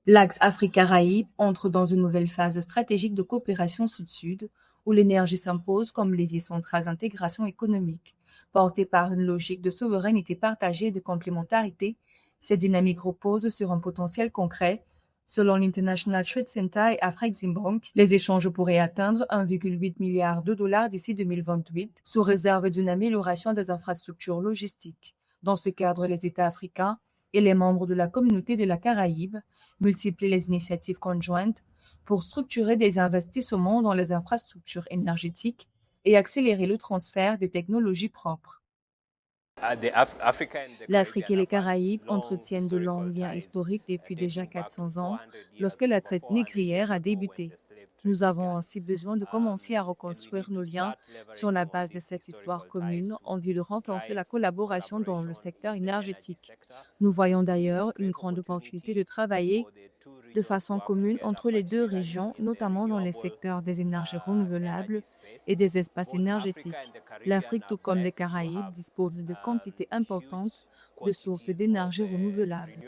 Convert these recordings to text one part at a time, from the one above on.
L'axe Afrique-Caraïbes entre dans une nouvelle phase stratégique de coopération sud-sud, où l'énergie s'impose comme levier central d'intégration économique. Portée par une logique de souveraineté partagée et de complémentarité, cette dynamique repose sur un potentiel concret. Selon l'International Trade Center et Afreximbank, les échanges pourraient atteindre 1,8 milliard de dollars d'ici 2028, sous réserve d'une amélioration des infrastructures logistiques. Dans ce cadre, les États africains et les membres de la communauté de la Caraïbe multiplient les initiatives conjointes pour structurer des investissements dans les infrastructures énergétiques et accélérer le transfert de technologies propres. L'Afrique et les Caraïbes entretiennent de longs liens historiques depuis déjà 400 ans, lorsque la traite négrière a débuté. Nous avons ainsi besoin de commencer à reconstruire nos liens sur la base de cette histoire commune en vue de renforcer la collaboration dans le secteur énergétique. Nous voyons d'ailleurs une grande opportunité de travailler de façon commune entre les deux régions, notamment dans les secteurs des énergies renouvelables et des espaces énergétiques. L'Afrique, tout comme les Caraïbes, dispose de quantités importantes de sources d'énergie renouvelables.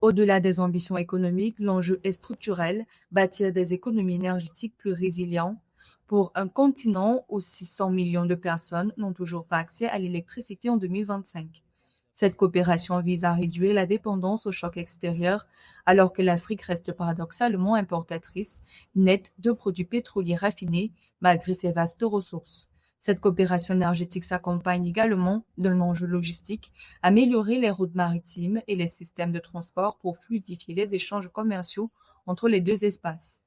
Au-delà des ambitions économiques, l'enjeu est structurel, bâtir des économies énergétiques plus résilientes pour un continent où 600 millions de personnes n'ont toujours pas accès à l'électricité en 2025. Cette coopération vise à réduire la dépendance aux chocs extérieurs, alors que l'Afrique reste paradoxalement importatrice nette de produits pétroliers raffinés malgré ses vastes ressources. Cette coopération énergétique s'accompagne également d'un enjeu logistique, améliorer les routes maritimes et les systèmes de transport pour fluidifier les échanges commerciaux entre les deux espaces.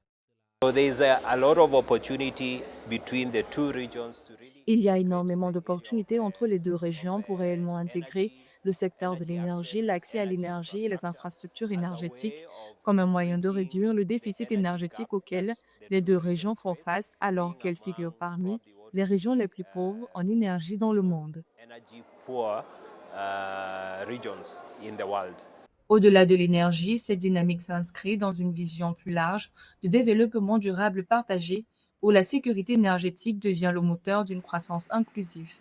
Il y a énormément d'opportunités entre les deux régions pour réellement intégrer le secteur de l'énergie, l'accès à l'énergie et les infrastructures énergétiques comme un moyen de réduire le déficit énergétique auquel les deux régions font face alors qu'elles figurent parmi les régions les plus pauvres en énergie dans le monde. Au-delà de l'énergie, cette dynamique s'inscrit dans une vision plus large de développement durable partagé où la sécurité énergétique devient le moteur d'une croissance inclusive.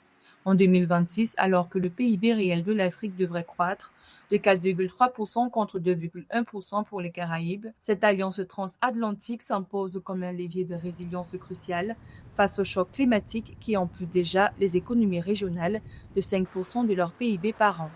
En 2026, alors que le PIB réel de l'Afrique devrait croître de 4,3% contre 2,1% pour les Caraïbes, cette alliance transatlantique s'impose comme un levier de résilience crucial face aux chocs climatiques qui amputent déjà les économies régionales de 5% de leur PIB par an.